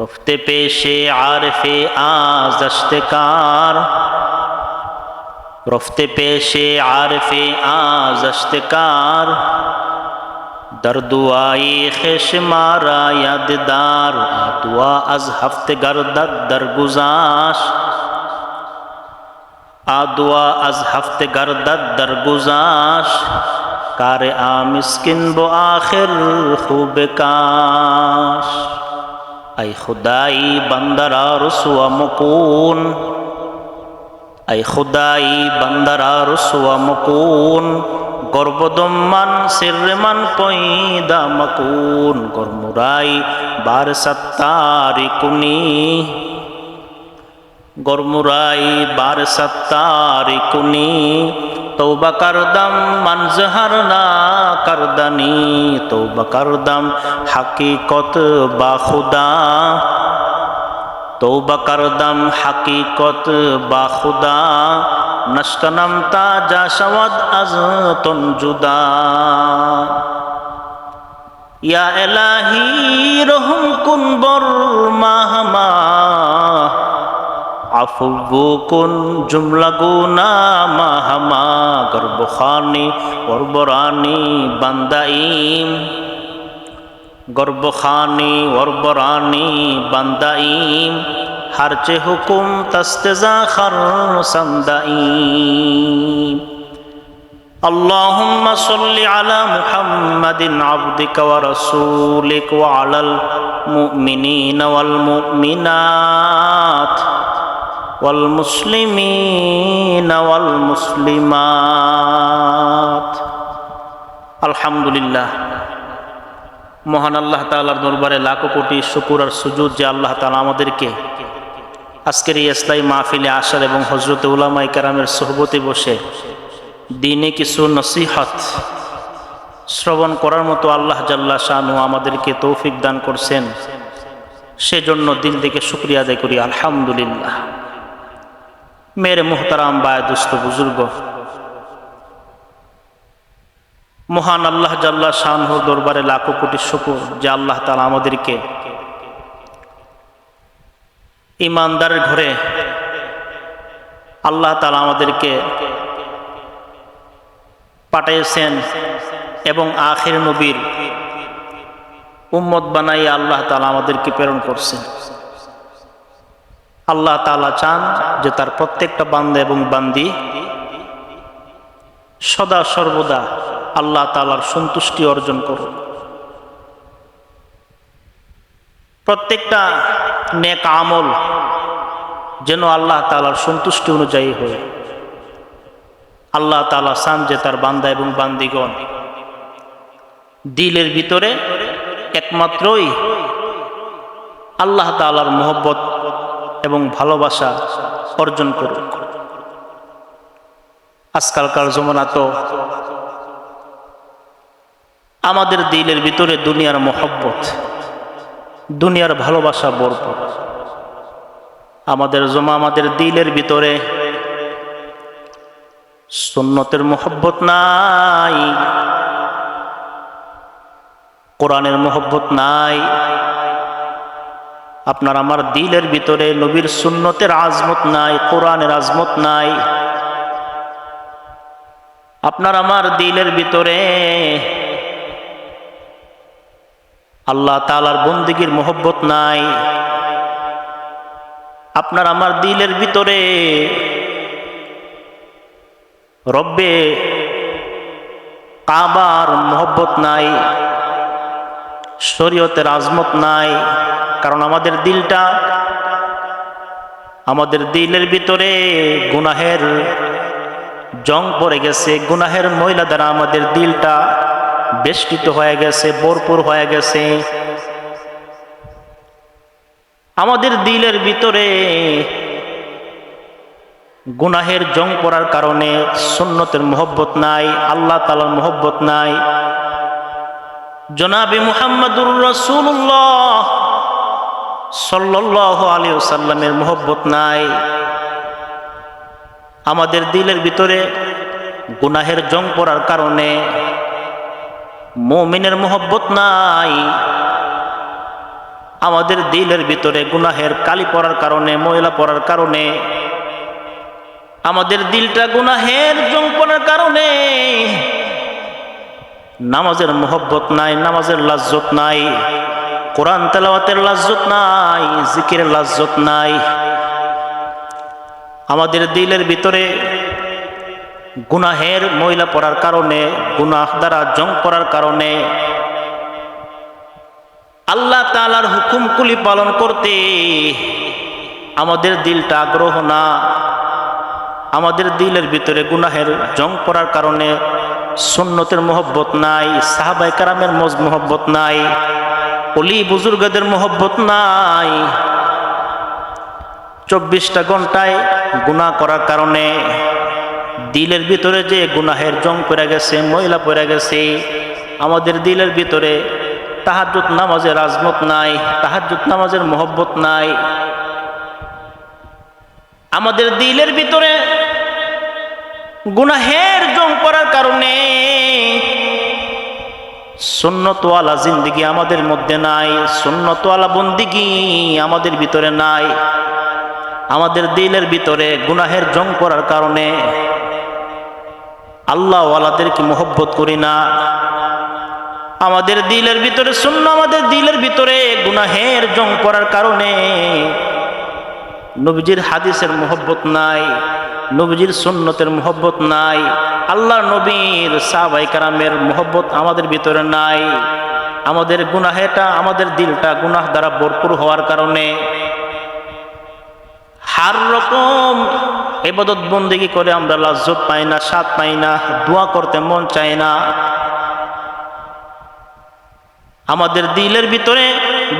رفت پیش عارف آزشتکار، رفت پیش عارف آزشتکار، در دعای خشمارا یاددار، دعا از هفت گردد در گذشت، دعا از هفت گردد در گذشت، کار مسکین بو آخر خوب کاش. ای خدای بنده را رسوا مکن، ای خدای بنده را رسوا مکن، گربدم من سر من پیدا مکن، گرمرای بار ستاری کنی، گرمرای بار ستاری کنی، توبه کردم من زهر نکردنی، توبه کردم حقیقت با خدا، توبه کردم حقیقت با خدا، نشکنم تا جا شود از تن جدا. یا الهی رحم کن بر ما ما، عفو کن جمله گناه ما ہما، گرب خانی وربرانی بنده ایم، گرب خانی وربرانی بنده ایم، ہرچه حکم تستزا خرسنده ایم. اللهم صل على محمد عبدك ورسولك وعلى المؤمنين والمؤمنات والمسلمين والمسلمات. আলহামদুলিল্লাহ, মহান আল্লাহ তাআলার দরবারে লাখো কোটি শুকর আর সুজুদ যে আল্লাহ তাআলা আমাদেরকে আজকের এই ইসলামী মাহফিলে আসার এবং হযরত উলামায়ে কেরামের সোহবতে বসে দ্বীনে কিছু নসিহত শ্রবণ করার মতো আল্লাহ জাল্লা শানহু আমাদেরকে তৌফিক দান করছেন, সেজন্য দিল থেকে শুকরিয়া আদায় করি আলহামদুলিল্লাহ। মেরে মুহতারাম বায় দুস্থ বুজুর্গ, মহান আল্লাহ জাল্লা শানহুর দরবারে লাখো কোটি শুকর যে আল্লাহ তাআলা আমাদেরকে ঈমানদারের ঘরে আল্লাহ তাআলা আমাদেরকে পাঠিয়েছেন এবং আখির নবীর উম্মত বানাই আল্লাহ তাআলা আমাদেরকে প্রেরণ করছেন। আল্লাহ তাআলা চান যে তার প্রত্যেকটা বান্দা এবং বান্দি সদা সর্বদা আল্লাহ তাআলার সন্তুষ্টি অর্জন করুন, প্রত্যেকটা নেক আমল যেন আল্লাহ তাআলার সন্তুষ্টি অনুযায়ী হয়। আল্লাহ তাআলা চান যে তার বান্দা এবং বান্দিগণ দিলের ভিতরে একমাত্রই আল্লাহ তাআলার মহব্বত এবং ভালোবাসা অর্জন করুক। আজকালকার জমানা তো আমাদের দিলের ভিতরে দুনিয়ার মহব্বত, দুনিয়ার ভালোবাসা ভরপুর। আমাদের দিলের ভিতরে সুন্নতের মহব্বত নাই, কোরআনের মহব্বত নাই। আপনার আমার দিলের ভিতরে নবীর সুন্নতের আজমত নাই, কোরআনের আজমত নাই। আপনার আমার দিলের ভিতরে আল্লাহ তাআলার বন্দেগীর মহব্বত নাই। আপনার আমার দিলের ভিতরে রব্বে কাবার মহব্বত নাই, শরীয়তের আজমত নাই। কারণ আমাদের দিলের ভিতরে গুনাহের জং পড়ে গেছে, গুনাহের ময়লা দ্বারা আমাদের দিলটা বেষ্টিত হয়ে গেছে, ভরপুর হয়ে গেছে। আমাদের দিলের ভিতরে গুনাহের জং পড়ার কারণে সুন্নতের মহব্বত নাই, আল্লাহ তাআলার মহব্বত নাই, জনাবে মুহাম্মদুর রাসূলুল্লাহ সাল্লাল্লাহু আলাইহি ওয়াসাল্লামের মহব্বত নাই। আমাদের দিলের ভিতরে গুনাহের জং পড়ার কারণে মুমিনের মহব্বত নাই। আমাদের দিলের ভিতরে গুনাহের কালি পড়ার কারণে, ময়লা পড়ার কারণে, আমাদের দিলটা গুনাহের জং পড়ার কারণে নামাজের মোহব্বত নাই, নামাজের লাজ্জত নাই, কোরআন তেলাওয়াতের লাজ্জত নাই, জিকিরের লাজ্জত নাই। আমাদের দিলের ভিতরে গুনাহের ময়লা পড়ার কারণে, গুনাহ দ্বারা জং পড়ার কারণে আল্লাহ তাআলার হুকুমগুলি পালন করতে আমাদের দিলটা আগ্রহ না। আমাদের দিলের ভিতরে গুনাহের জং পড়ার কারণে সুন্নতের মোহব্বত নাই, সাহাবায়ে কেরামের মোহব্বত নাই, ওলি বুজুর্গদের মোহব্বত নাই। 24টা ঘন্টায় গুনাহ করার কারণে দিলের ভিতরে যে গুনাহের জং পড়ে গেছে, ময়লা পড়ে গেছে, আমাদের দিলের ভিতরে তাহাজ্জুদ নামাজের আজমত নাই, তাহাজ্জুদ নামাজের মোহব্বত নাই। আমাদের দিলের ভিতরে গুনাহের জং পড়ার কারণে সুন্নতওয়ালা জিন্দেগি আমাদের মধ্যে নাই, সুন্নতওয়ালা বন্দেগি আমাদের ভিতরে নাই। আমাদের দিলের ভিতরে গুনাহের জং পড়ার কারণে আল্লাহওয়ালাদেরকে মোহব্বত করি না। আমাদের দিলের ভিতরে আমাদের দিলের ভিতরে গুনাহের জং পড়ার কারণে নবীজির হাদিসের মোহব্বত নাই, নবীজির সুন্নতের মোহব্বত নাই, আল্লাহর নবীর সাহাবায়ে কেরামের মোহব্বত আমাদের ভিতরে নাই। আমাদের গুনাহেটা, আমাদের দিলটা গুনাহ দ্বারা ভরপুর হওয়ার কারণে হার রকম ইবাদত বন্দেগি করে আমরা লাজ্জত পাই না, স্বাদ পাই না, দোয়া করতে মন চায় না। আমাদের দিলের ভিতরে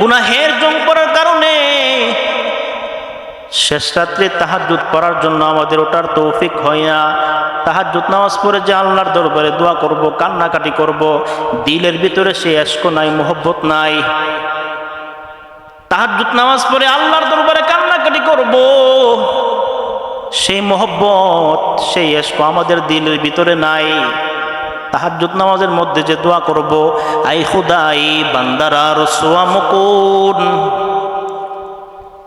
গুনাহের জং পড়ার কারণে শেষ রাত্রে তাহাজ্জুদ পড়ার জন্য আমাদের ওঠার তৌফিক হয় না। তাহাজ্জুদ নামাজ পড়ে যে আল্লাহর দরবারে দোয়া করব, কান্নাকাটি করব, দিলের ভিতরে সে ইশক নাই, মোহব্বত নাই। তাহাজ্জুদ নামাজ পড়ে আল্লাহর দরবারে কান্নাকাটি করব, সেই মোহব্বত, সেই ইশক আমাদের দিলের ভিতরে নাই। তাহাজ্জুদ নামাজের মধ্যে যে দোয়া করব, আই খুদাই বান্দারা রসুয়া মুকুন,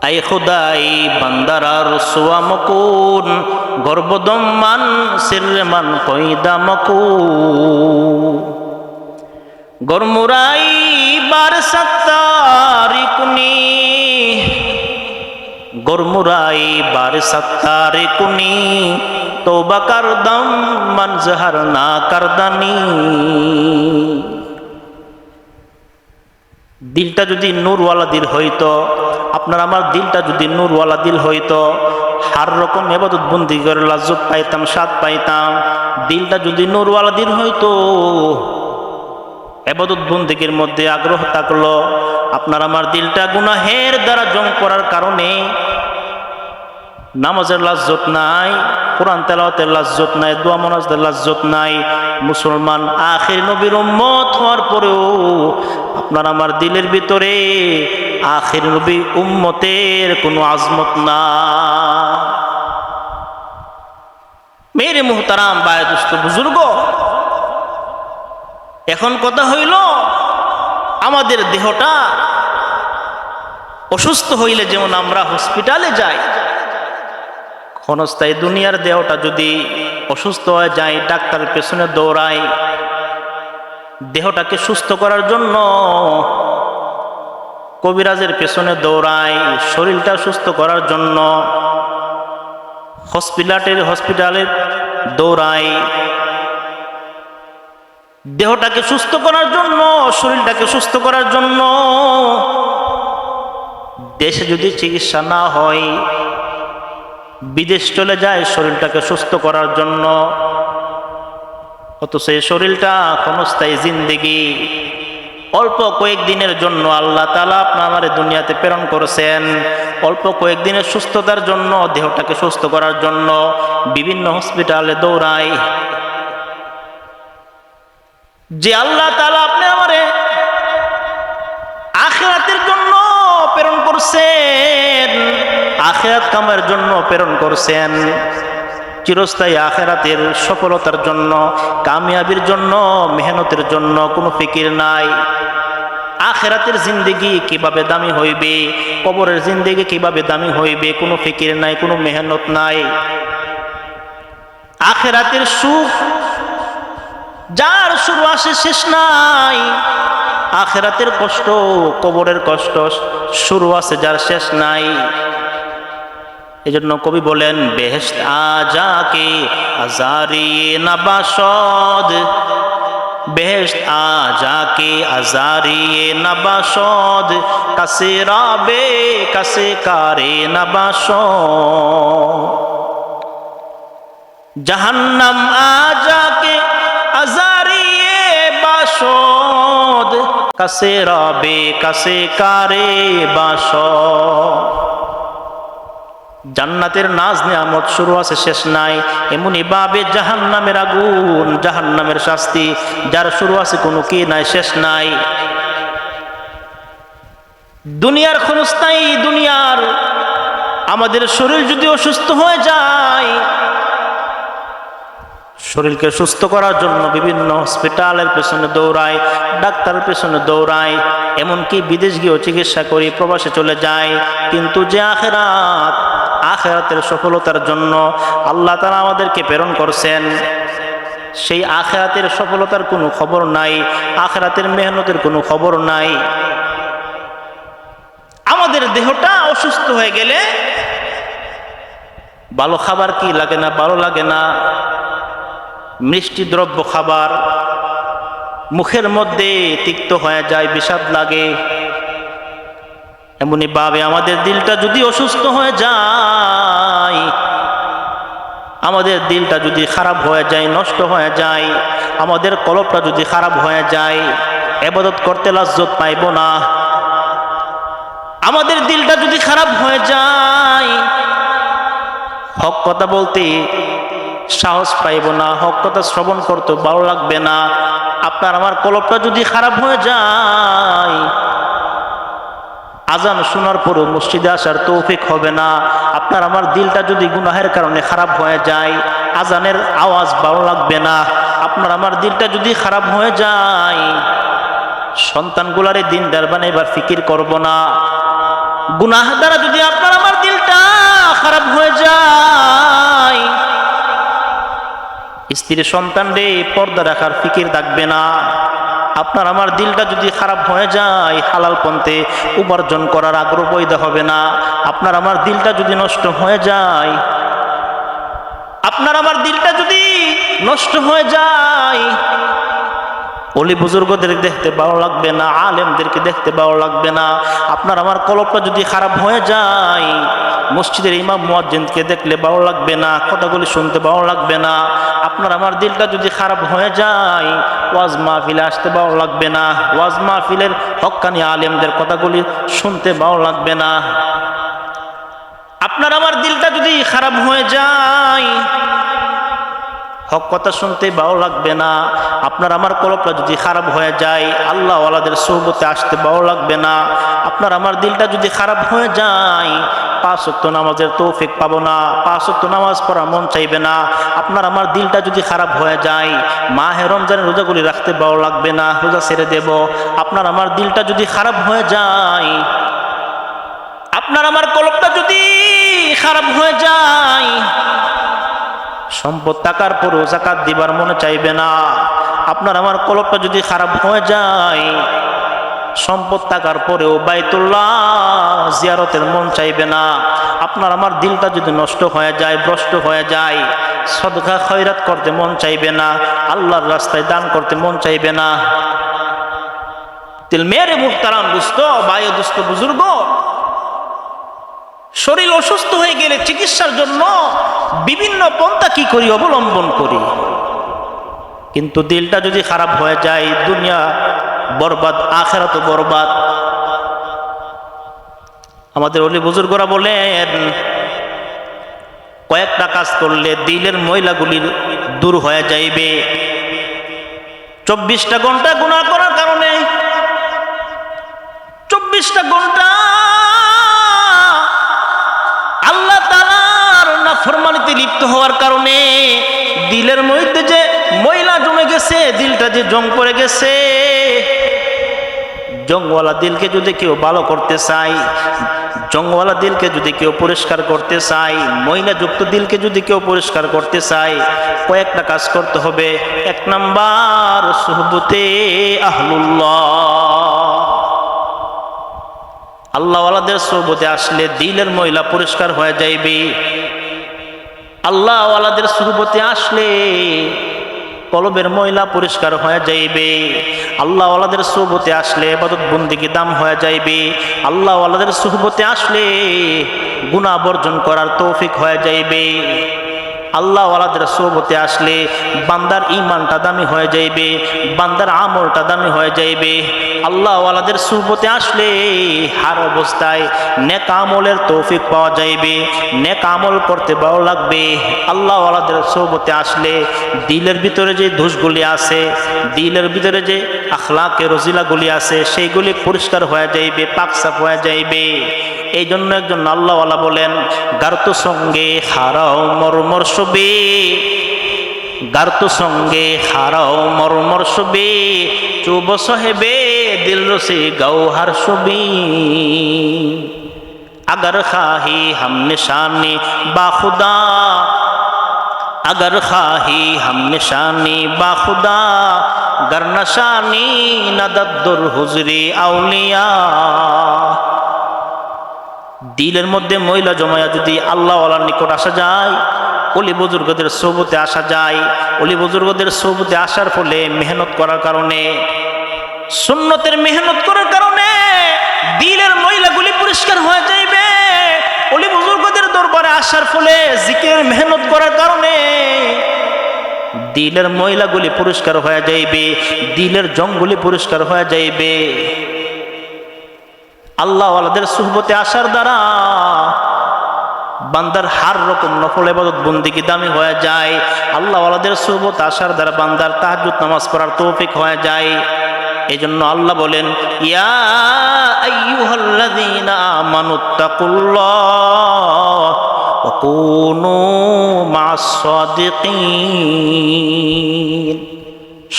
আই খুদাই বান্দারা রসুয়া মুকুন, গর্বদম্মান সিরমান পয়দা মকু, গরমুরাই বার সত্তারিকুনি, গরমুরাই বার সত্তারিকুনি, তওবা করদম মনজহর না করদানি। দিলটা যদি নূরওয়ালা দিল হইতো, আপনার আমার দিলটা যদি নূরওয়ালা দিল হইতো, হার রকম ইবাদত বন্দেগি করে লাজ্জত পাইতাম, স্বাদ পাইতাম। দিলটা যদি নূরওয়ালা দিল হইতো, ইবাদত বন্দেগির মধ্যে আগ্রহ থাকলো। আপনার আমার দিলটা গুনাহের দ্বারা জং পড়ার কারণে নামাজের লাজ্জত নাই, কোরআন তেলাওয়াতের লাজ্জত নাই, দোয়া মোনাজাতের লাজ্জত নাই। মুসলমান আখির নবীর উম্মত হওয়ার পরেও আপনার আমার দিলের ভিতরে আখির নবী উম্মতের কোনো আজমত না। মেরে মুহতারাম ভাই দোস্ত বুজুর্গ, এখন কথা হইল আমাদের দেহটা অসুস্থ হইলে যেমন আমরা হসপিটালে যাই, ক্ষণস্থায়ী দুনিয়ার দেহটা যদি অসুস্থ হয়ে যায় ডাক্তারের পেছনে দৌড়াই, দেহটাকে সুস্থ করার জন্য কবিরাজের পেছনে দৌড়াই, শরীরটা সুস্থ করার জন্য হসপিটালে দৌড়াই, দেহটাকে সুস্থ করার জন্য, শরীরটাকে সুস্থ করার জন্য দেশে যদি চিকিৎসা না হয় বিদেশ চলে যায় শরীরটাকে সুস্থ করার জন্য। অথচ এই শরীরটা ক্ষণস্থায়ী জিন্দেগি, অল্প কয়েকদিনের জন্য আল্লাহ তাআলা আপনার আমার দুনিয়াতে প্রেরণ করেছেন। অল্প কয়েকদিনের সুস্থতার জন্য, দেহটাকে সুস্থ করার জন্য বিভিন্ন হসপিটালে দৌড়াই। যে আল্লাহ তাআলা আপনি আমারে আখিরাতের জন্য প্রেরণ করছেন, আখিরাত কামের জন্য প্রেরণ করছেন, চিরস্থায়ী আখিরাতের সফলতার জন্য, কামিয়াবির জন্য, মেহনতের জন্য কোনো ফিকির নাই। আখিরাতের জিন্দেগি কিভাবে দামি হইবে, কবরের জিন্দেগি কিভাবে দামি হইবে, কোনো ফিকির নাই, কোনো মেহনত নাই। আখিরাতের সুখ যার শুরু আসে শেষ নাই, আখিরাতের কষ্ট, কবরের কষ্ট শুরু আছে যার শেষ নাই। এজন্য কবি বলেন, বেহেশত আজাকে আজারিয়ে নবাসদ, বেহেশত আজাকে আজারিয়ে নবাসদ, কাসে রাবে কাসে কারে নবাসদ। জাহান্নাম আজাকে আজারিয়ে বাসদ, কাসে রাবে কাসে কারে বাসদ। জান্নাতের নাজ নিয়ামত শুরু আছে শেষ নাই, এমনি ভাবে জাহান্নামের আগুন, জাহান্নামের শাস্তি যার শুরু আছে কোনো কি নাই, শেষ নাই। দুনিয়ার ক্ষণস্থায়ী, দুনিয়ার আমাদের শরীর যদি অসুস্থ হয়ে যায়, শরীরকে সুস্থ করার জন্য বিভিন্ন হসপিটালের পেছনে দৌড়ায়, ডাক্তারের পেছনে দৌড়ায়, এমনকি বিদেশ গিয়েও চিকিৎসা করি, প্রবাসে চলে যায়। কিন্তু যে আখিরাত, আখিরাতের সফলতার জন্য আল্লাহ তাআলা আমাদেরকে প্রেরণ করছেন, সেই আখিরাতের সফলতার কোনো খবর নাই, আখিরাতের মেহনতের কোনো খবর নাই। আমাদের দেহটা অসুস্থ হয়ে গেলে ভালো খাবার কি লাগে না, ভালো লাগে না, মিষ্টি দ্রব্য খাবার মুখের মধ্যে তিক্ত হয়ে যায়, বিষাদ লাগে। এমনি ভাবে আমাদের দিলটা যদি অসুস্থ হয়ে যায়, আমাদের দিলটা যদি খারাপ হয়ে যায়, নষ্ট হয়ে যায়, আমাদের কলবটা যদি খারাপ হয়ে যায়, ইবাদত করতে লাজ্জত পাইব না। আমাদের দিলটা যদি খারাপ হয়ে যায়, হক কথা বলতে সাহস পাইব না, হক কথা শ্রবণ করতে ভালো লাগবে না। আপনার আমার কলবটা যদি খারাপ হয়ে যায়, আজান শোনার পরও মসজিদে আসার তৌফিক হবে না। আপনার আমার দিলটা যদি গুনাহের কারণে খারাপ হয়ে যায়, আজানের আওয়াজ ভালো লাগবে না। আপনার আমার দিলটা যদি খারাপ হয়ে যায়, সন্তানগুলারে দিনদার বানাইবার ফিকির করব না। গুনাহ দ্বারা যদি আপনার আমার দিলটা খারাপ হয়ে যায়, স্ত্রী সন্তান রে পর্দা রাখার ফিকির থাকবে না। আপনার আমার দিলটা যদি খারাপ হয়ে যায়, হালাল পন্থে উপার্জন করার আগ্রহ পয়দা হবে না। আপনার আমার দিলটা যদি নষ্ট হয়ে যায়, আপনার আমার দিলটা যদি নষ্ট হয়ে যায়, ওলি বুজুর্গদের দেখতে ভালো লাগবে না, আলেমদেরকে দেখতে ভালো লাগবে না। আপনার আমার কলবটা যদি খারাপ হয়ে যায়, মসজিদের ইমাম মুয়াজ্জিনকে দেখলে ভালো লাগবে না, কথাগুলি শুনতে ভালো লাগবে না। আপনার আমার দিলটা যদি খারাপ হয়ে যায়, ওয়াজ মাহফিলে আসতে ভালো লাগবে না, ওয়াজ মাহফিলের হক্কানি আলেমদের কথাগুলি শুনতে ভালো লাগবে না। আপনার আমার দিলটা যদি খারাপ হয়ে যায়, হক কথা শুনতে ভালো লাগবে না। আপনার আমার কলবটা যদি খারাপ হয়ে যায়, আল্লাহ ওয়ালাদের সোহবতে আসতে ভালো লাগবে না। আপনার আমার দিলটা যদি খারাপ হয়ে যায়, 5 ওয়াক্ত নামাজের তৌফিক পাবো না, 5 ওয়াক্ত নামাজ পড়া মন চাইবে না। আপনার আমার দিলটা যদি খারাপ হয়ে যায়, মাহে রমজানের রোজাগুলি রাখতে ভালো লাগবে না, রোজা ছেড়ে দেব। আপনার আমার দিলটা যদি খারাপ হয়ে যায়, আপনার আমার কলবটা যদি খারাপ হয়ে যায়, সম্পদ টাকার পরও যাকাত দিবার মনে চাইবে না। আপনার আমার কলবটা যদি খারাপ হয়ে যায়, সম্পদ টাকার পরেও বাইতুল্লাহ জিয়ারতের মন চাইবে না। আপনার আমার দিলটা যদি নষ্ট হয়ে যায়, ভ্রষ্ট হয়ে যায়, সদকা খয়রাত করতে মন চাইবে না, আল্লাহর রাস্তায় দান করতে মন চাইবে না। তিল মেরে মুহতারাম দুস্থ ভাই, দুস্থ বুজুর্গ, শরীর অসুস্থ হয়ে গেলে চিকিৎসার জন্য বিভিন্ন পন্থা কি করি, অবলম্বন করি। কিন্তু দিলটা যদি খারাপ হয়ে যায়, দুনিয়া বরবাদ, আখিরাতও বরবাদ। আমাদের ওলি বুজুর্গরা বলেন, কয়েকটা কাজ করলে দিলের ময়লাগুলি দূর হয়ে যাইবে। 24টা ঘন্টা গুনাহ করার কারণে, 24টা ঘন্টা আল্লাহ তাআলার নাফরমানিতে লিপ্ত হওয়ার কারণে দিলের মধ্যে যে ময়লা জমে গেছে, দিলটা যে জং পড়ে গেছে, জংওয়ালা দিলকে যদি কেউ ভালো করতে চায়, জংওয়ালা দিলকে যদি কেউ পরিষ্কার করতে চায়, ময়লাযুক্ত দিলকে যদি কেউ পরিষ্কার করতে চায়, কয়েকটা কাজ করতে হবে। এক নাম্বার, সুহবতে আহলুল্লাহ। আল্লাহওয়ালাদের সুহবতে আসলে দিলের ময়লা পরিষ্কার হয়ে যাইবে। আল্লাহওয়ালাদের সুহবতে আসলে কলবের ময়লা পরিষ্কার হয়ে যাইবে। আল্লাহওয়ালাদের সুহবতে আসলে ইবাদত বন্দেগী দাম হয়ে যাইবে। আল্লাহওয়ালাদের সুহবতে আসলে গুনাহ বর্জন করার তৌফিক হয়ে যাইবে। আল্লাহওয়ালাদের সুহবতে আসলে বান্দার ঈমানটা দামি হয়ে যাইবে, বান্দার আমলটা দামি হয়ে যাইবে। আল্লাহওয়ালাদের সুহবতে আসলে হার অবস্থায় নেক আমলের তৌফিক পাওয়া যাইবে, নেক আমল করতে ভালো লাগবে। আল্লাহওয়ালাদের সুহবতে আসলে দিলের ভিতরে যে দোষগুলি আছে, দিলের ভিতরে যে আখলাকে রজিলাগুলি আছে, সেইগুলি পরিষ্কার হয়ে যাইবে, পাকসাফ হয়ে যাইবে। এই জন্য একজন আল্লাহওয়ালা বলেন, গার্ত সঙ্গে হারাও মরমর সবে, গার্ত সঙ্গে হারাও মরমর সবে, চুব সাহেবে দিল রসে গৌহার সবি। अगर खाही हम निशानी बाखुदा, अगर खाही हम निशानी बाखुदा, गर नशानी नदद्दुर हुजरी आउलिया। দিলের মধ্যে ময়লা জমায়া যদি আল্লাহওয়ালার নিকট আসা যায়, ওলি বুজুর্গদের সোহবতে আসা যায়, ওলি বুজুর্গদের সোহবতে আসার ফলে মেহনত করার কারণে, সুন্নতের মেহনত করার কারণে দিলের ময়লাগুলি পরিষ্কার হয়ে যাইবে। ওলি বুজুর্গদের দরবারে আসার ফলে জিকিরের মেহনত করার কারণে দিলের ময়লাগুলি পরিষ্কার হয়ে যাইবে, দিলের জংগুলি পরিষ্কার হয়ে যাইবে। আল্লাহওয়ালাদের সুহবতে আসার দ্বারা বান্দার হার রকম নফল ইবাদত বন্দেগী দামি হয়ে যায়। আল্লাহওয়ালাদের সুহবতে আসার দ্বারা বান্দার তাহাজ্জুদ নামাজ পড়ার তৌফিক হয়ে যায়। এই জন্য আল্লাহ বলেন, ইয়া আইয়ুহাল্লাযীনা আমানুত্তাকুল্লাহ ওয়া কুনু মা'আস সাদিকিন।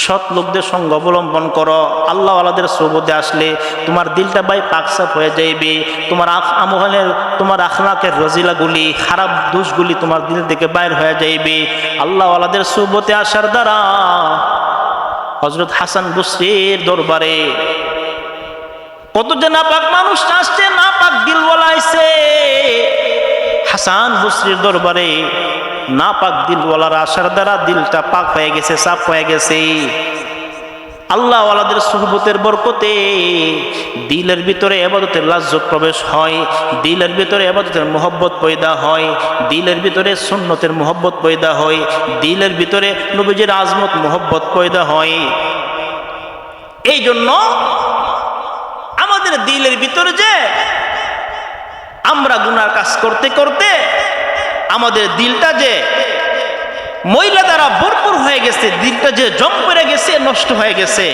সৎ লোকদের সঙ্গ অবলম্বন করো। আল্লাহওয়ালাদের সুহবতে আসলে তোমার দিলটা ভাই পাকসাফ হয়ে যাইবে, তোমার আমলের, তোমার আখলাকের রজিলাগুলি, খারাপ দোষগুলি তোমার দিল থেকে বাইর হয়ে যাইবে। আল্লাহওয়ালাদের সুহবতে আসার দ্বারা হযরত হাসান বসরীর দরবারে কত যে নাপাক মানুষ আসছে, নাপাক দিলওয়ালা আইছে। হাসান বসরীর দরবারে নাপাক দিলওয়ালার আসার দ্বারা দিলটা পাক হয়ে গেছে, সাফ হয়ে গেছে। আল্লাহওয়ালাদের সুহবতের বরকতে দিলের ভিতরে ইবাদতের লাজ্জত প্রবেশ হয়, দিলের ভিতরে ইবাদতের মুহব্বত পয়দা হয়, দিলের ভিতরে সুন্নতের মুহব্বত পয়দা হয়, দিলের ভিতরে নবীজির আজমত মুহব্বত পয়দা হয়। এই জন্য আমাদের দিলের ভিতরে যে আমরা গুনার কাজ করতে করতে আমাদের দিলটা যে ময়লা দ্বারা ভরপুর হয়ে গেছে, দিলটা যে জং পড়ে গেছে, নষ্ট হয়ে গেছে,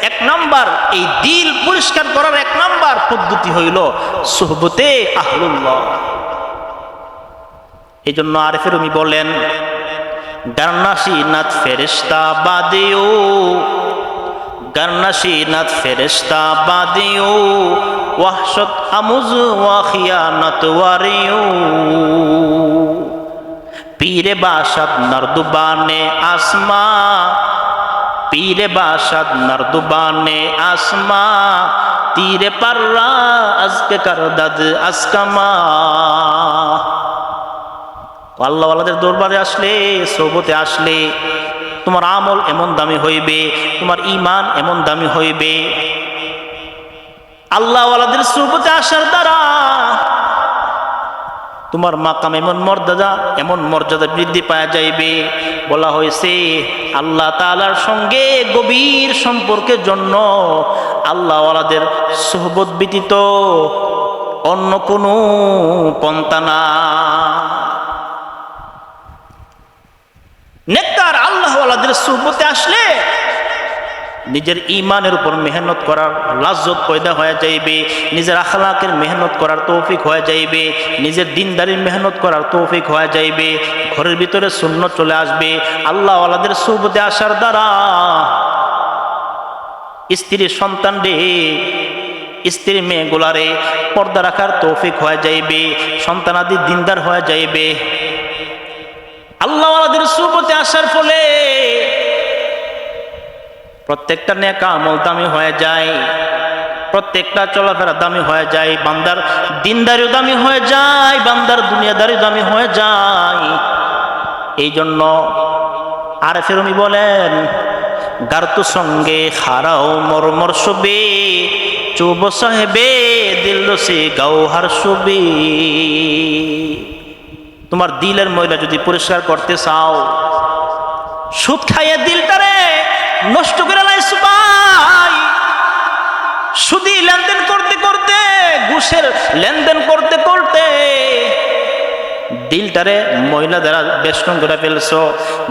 এক নাম্বার এই দিল পরিষ্কার করার এক নাম্বার পদ্ধতি হইল সুহবতে আহলুল্লাহ। এই জন্য আরিফে রুমি বলেন, গারনাশিনাত ফেরেশতা বাদেও, গারনাশিনাত ফেরেশতা বাদেও, ওয়াহশত আমুজ ওয়া খিয়ানাত ওয়ারিও। পীরে বাসাদ নর্দুবানে আসমা, পীরে বাসাদ নর্দুবানে আসমা, তীরে পাররা আজকে করদাদ আসকামা। আল্লাহওয়ালাদের দরবারে আসলে, সোহবতে আসলে তোমার আমল এমন দামি হইবে, তোমার ঈমান এমন দামি হইবে। আল্লাহওয়ালাদের সোহবতে আসার দ্বারা তোমার মাকাম এমন মর্যাদা বৃদ্ধি পাওয়া যাইবে। বলা হয়েছে আল্লাহ তাআলার সঙ্গে গভীর সম্পর্কের জন্য আল্লাহওয়ালাদের সোহবত ব্যতীত অন্য কোনো পন্থা না। নেককার আল্লাহওয়ালাদের সোহবতে আসলে নিজের ঈমানের উপর মেহনত করার লাজ্জত পয়দা হয়ে যাইবে, নিজের আখলাকের মেহনত করার তৌফিক হয়ে যাইবে, নিজের দিনদারির মেহনত করার তৌফিক হয়ে যাইবে, ঘরের ভিতরে সুন্নত চলে আসবে। আল্লাহওয়ালাদের সোহবতে আসার দ্বারা স্ত্রীর সন্তান রে, স্ত্রীর মেয়েগুলারে পর্দা রাখার তৌফিক হয়ে যাইবে, সন্তানাদি দিনদার হয়ে যাইবে। আল্লাহ ওয়ালাদের সুহবতে আসার ফলে প্রত্যেকটা নেক আমল দামি হয়ে যায়, প্রত্যেকটা চলাফেরা দামি হয়ে যায়, বান্দার দিনদারিও দামি হয়ে যায়, বান্দার দুনিয়াদারিও দামি হয়ে যায়। এই জন্য আরেফের উনি বলেন, গারতু সঙ্গে হারাও মরমর শোবে, চুব সাহেবে দিল সে গাওহার শোবে। তোমার দিলের ময়লা যদি পরিষ্কার করতে চাও, সুদ খাইয়ে দিলটারে নষ্ট করে লাইছ ভাই, সুদি লেনদেন করতে করতে, ঘুষের লেনদেন করতে করতে দিলটারে ময়লা দ্বারা বেষ্টন করে ফেলছো,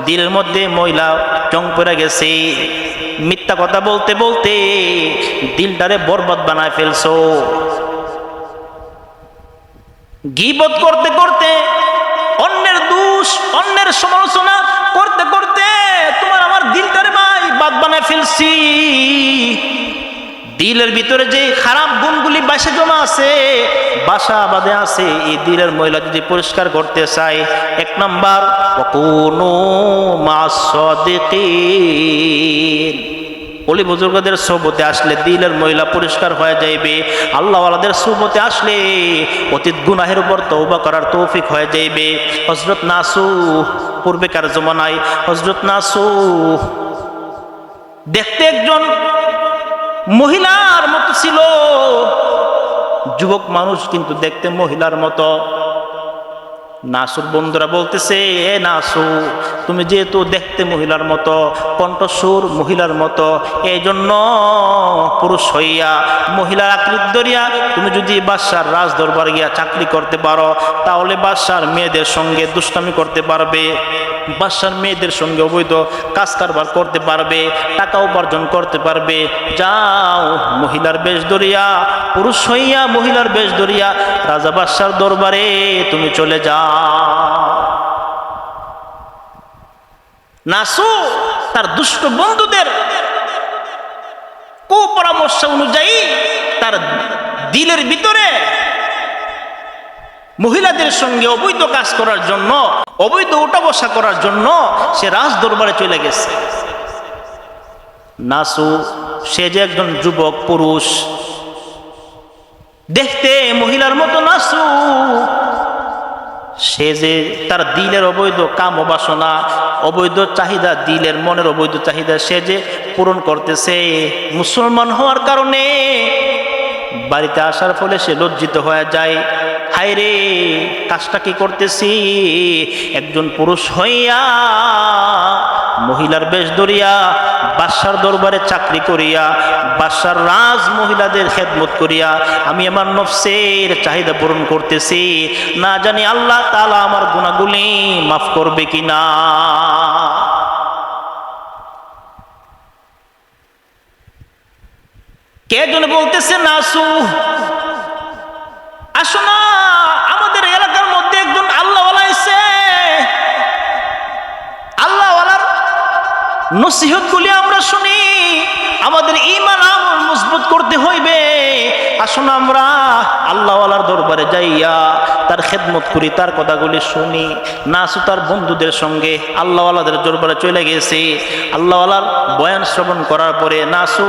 দিলের মধ্যে ময়লা চং পড়ে গেছে, মিথ্যা কথা বলতে বলতে দিলটারে বরবাদ বানায় ফেলছো, গীবত করতে করতে, অন্যের দোষ অন্যের সমালোচনা করতে করতে তোমার আমার দিলটারে ভাই বাদ বানায় ফেলছি। দিলের ভিতরে যে খারাপ গুণগুলি বাসা জমা আছে, বাসা বাঁধে আছে, এই দিলের ময়লা যদি পরিষ্কার করতে চাই, এক নাম্বার ওয়াকুনু মা'আস সাদিকিন। ওলি বুজুর্গদের সোহবতে আসলে দিলের ময়লা পরিষ্কার হয়ে যাইবে। আল্লাহ ওয়ালাদের সোহবতে আসলে অতীত গুনাহের উপর তওবা করার তৌফিক হয়ে যাইবে। হযরত নাসুহ, পূর্বেকার জমানায় হযরত নাসুহ দেখতে একজন মহিলার মতো ছিল, যুবক মানুষ কিন্তু দেখতে মহিলার মতো। নাসুর বন্ধুরা বলতেছে, এ নাসু, তুমি যেহেতু দেখতে মহিলার মতো, কণ্ঠস্বর মহিলার মতো, এই জন্য পুরুষ হইয়া মহিলার আকৃতি ধরিয়া তুমি যদি বাদশার রাজ দরবার গিয়া চাকরি করতে পারো, তাহলে বাদশার মেয়েদের সঙ্গে দুষ্টামি করতে পারবে, বাদশার মেয়েদের সঙ্গে অবৈধ কাজ কারবার করতে পারবে, টাকা উপার্জন করতে পারবে। যাও, মহিলার বেশ ধরিয়া, পুরুষ হইয়া মহিলার বেশ ধরিয়া রাজা বাদশার দরবারে তুমি চলে যাও। নাসু তার দুষ্ট বন্ধুদের কুপরামর্শ অনুযায়ী তার দিলের ভিতরে মহিলাদের সঙ্গে অবৈধ কাজ করার জন্য, অবৈধ উঠা বসা করার জন্য সে রাজ দরবারে চলে গেছে। নাসু সে যে একজন যুবক পুরুষ, দেখতে মহিলার মতো নাসু, সে যে তার দিলের অবৈধ কাম বাসনা, অবৈধ চাহিদা, দিলের মনের অবৈধ চাহিদা সে যে পূরণ করতেছে, মুসলমান হওয়ার কারণে বাড়িতে আসার ফলে সে লজ্জিত হয়ে যায়। হায় রে, কাজটা কি করতেছি, একজন পুরুষ হইয়া মহিলার বেশ ধরিয়া বাদশার দরবারে চাকরি করিয়া বাদশার রাজ মহিলাদের খেদমত করিয়া আমি আমার নফসের চাহিদা পূরণ করতেছি, না জানি আল্লাহ তাআলা আমার গুনাহগুলি মাফ করবে কিনা। কে জন বলতেছে, নাসু আসো না, আমাদের এলাকার মধ্যে একজন আল্লাহওয়ালা এসে, আল্লাহওয়ালার নসিহত গুলি আমরা শুনি, আমাদের ঈমান আমল মজবুত করতে হইবে। আসুন আমরা আল্লাহওয়ালার দরবারে যাইয়া তার খেদমত করি, তার কথাগুলি শুনি। নাসু তার বন্ধুদের সঙ্গে আল্লাহওয়ালাদের দরবারে চলে গেছে। আল্লাহওয়ালার বয়ান শ্রবণ করার পরে নাসু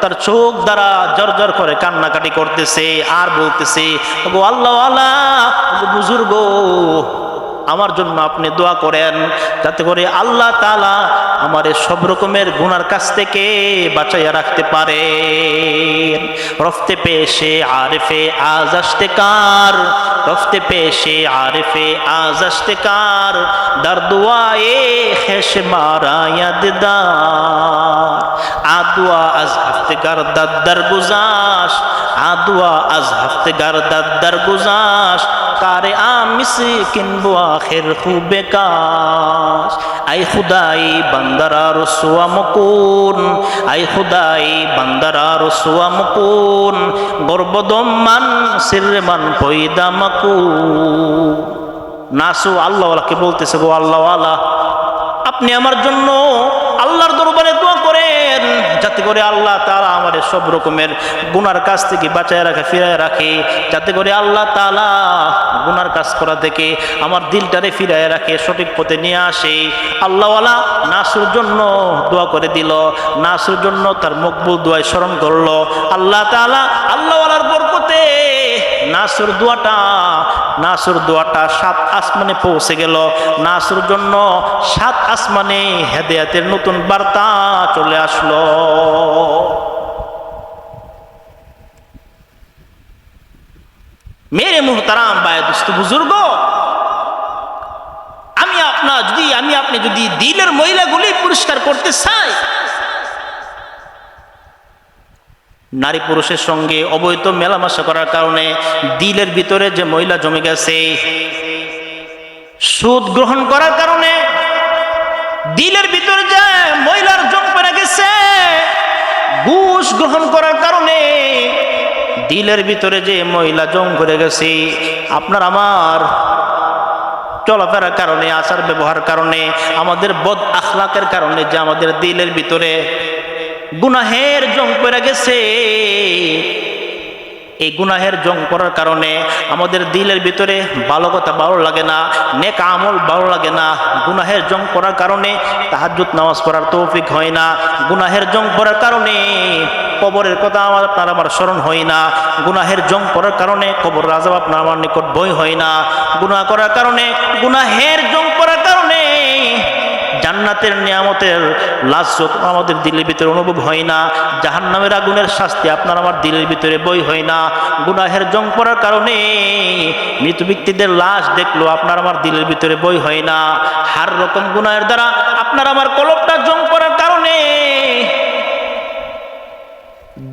তার চোখ দ্বারা জর্জর করে কান্নাকাটি করতেছে আর বলতেছে, গো আল্লাহওয়ালা, গো বুজুর্গ, আমার জন্য আপনি দোয়া করেন যাতে করে আল্লাহ তাআলা আমার সব রকমের গুনার কাছ থেকে বাঁচাইয়া রাখতে পারেন। রফতে পেশে আরিফে আজ আশতেকার, রফতে পেশে আরিফে আজ আশতেকার, দার দুআয়ে খেশ মারা ইয়াদদার, আদুয়া আজ হফতেগার দাদ্দার গুজাশ, আদুয়া আজ হফতেগার দাদ্দার গুজাশ, কারে আমিসি কিনবো আখের খুবে কাশ। আই খুদাই বান্দারা রসুয়া মকুন, আই খুদাই বান্দারা রসুয়া মকুন, গর্বদম্মান সিরমান পয়দা মাকুন। নাসু আল্লাহওয়ালাকে বলতেছে, গো আল্লাহওয়ালা, আপনি আমার জন্য আল্লাহর দরবারে দোয়া করেন যাতে করে আল্লাহ তাআলা আমার সব রকমের গুনার কাজ থেকে বাঁচায় রাখে, ফিরায় রাখে, যাতে করে আল্লাহ তাআলা গুনার কাজ করা থেকে আমার দিলটারে ফিরায় রাখে, সঠিক পথে নিয়ে আসে। আল্লাহওয়ালা নাসুর জন্য দোয়া করে দিল, নাসুর জন্য তার মকবুল দোয়ায় স্মরণ করলো। আল্লাহ তাআলা আল্লাহওয়ালার বরকতে নাসুর দোয়াটা 7 আসমানে পৌঁছে গেল। নাসুর জন্য 7 আসমানে হেদায়েতের নতুন বার্তা চলে আসলো। মেরে মুহতারাম ভাই দোস্ত বুজুর্গ, আপনি যদি দিলের ময়লাগুলি পরিষ্কার করতে চাই, নারী পুরুষের সঙ্গে অবৈধ মেলামেশা করার কারণে দিলের ভিতরে যে ময়লা জমে গেছে, সুদ গ্রহণ করার কারণে দিলের ভিতরে যে ময়লার জং পড়ে গেছে, ঘুষ গ্রহণ করার কারণে দিলের ভিতরে যে ময়লা জং পড়ে গেছে, আপনার আমার চলাফেরার কারণে, আচার ব্যবহার কারণে, আমাদের বদ আখলাকের কারণে যে আমাদের দিলের ভিতরে গুনাহের জং পড়ে গেছে, এই গুনাহের জং পড়ার কারণে আমাদের দিলের ভিতরে ভালো কথা ভালো লাগে না, নেক আমল ভালো লাগে না। গুনাহের জং পড়ার কারণে তাহাজ্জুদ নামাজ পড়ার তৌফিক হয় না। গুনাহের জং পড়ার কারণে কবরের কথা আপনার আমার স্মরণ হয় না। গুনাহের জং পড়ার কারণে কবর আযাব আপনার আমার নিকট ভয় হয় না। গুনাহ করার কারণে, গুনাহের জং পড়ার কারণে জান্নাতের নিয়ামতের লাজ্জত আমাদের দিলের ভিতরে অনুভব হয় না। জাহান্নামের আগুনের শাস্তি আপনার আমার দিলের ভিতরে বই হয় না। গুনাহের জং পড়ার কারণে মৃত ব্যক্তিদের লাশ দেখলো আপনার আমার দিলের ভিতরে বই হয় না। হার রকম গুনাহের দ্বারা আপনার আমার কলবটা জং পড়ার কারণে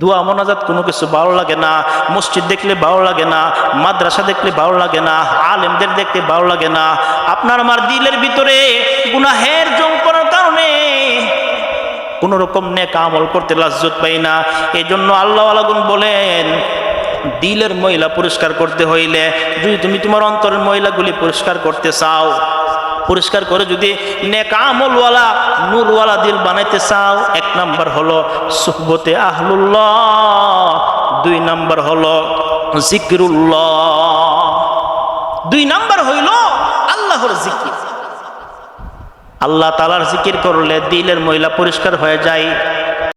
দোয়া মোনাজাত কোনো কিছু ভালো লাগে না। মসজিদ দেখলে ভালো লাগে না, মাদ্রাসা দেখলে ভালো লাগে না, আলেমদের দেখতে ভালো লাগে না। আপনার আমার দিলের ভিতরে গুনাহের জং পড়ার কারণে কোন রকম নেক আমল করতে লাজ্জত পাই না। এই জন্য আল্লাহওয়ালাগুন বলেন, দিলের ময়লা পরিষ্কার করতে হইলে, যদি তুমি তোমার অন্তরের ময়লাগুলি পরিষ্কার করতে চাও, পরিষ্কার করে যদি নেক আমলওয়ালা নূরওয়ালা দিল বানাইতে চাও, 1 নাম্বার হলো সুহবতে আহলুল্লাহ, 2 নাম্বার হলো জিকিরুল্লাহ, 2 নাম্বার হইল আল্লাহর জিকির। আল্লাহ তাআলার জিকির করলে দিলের ময়লা পরিষ্কার হয়ে যায়।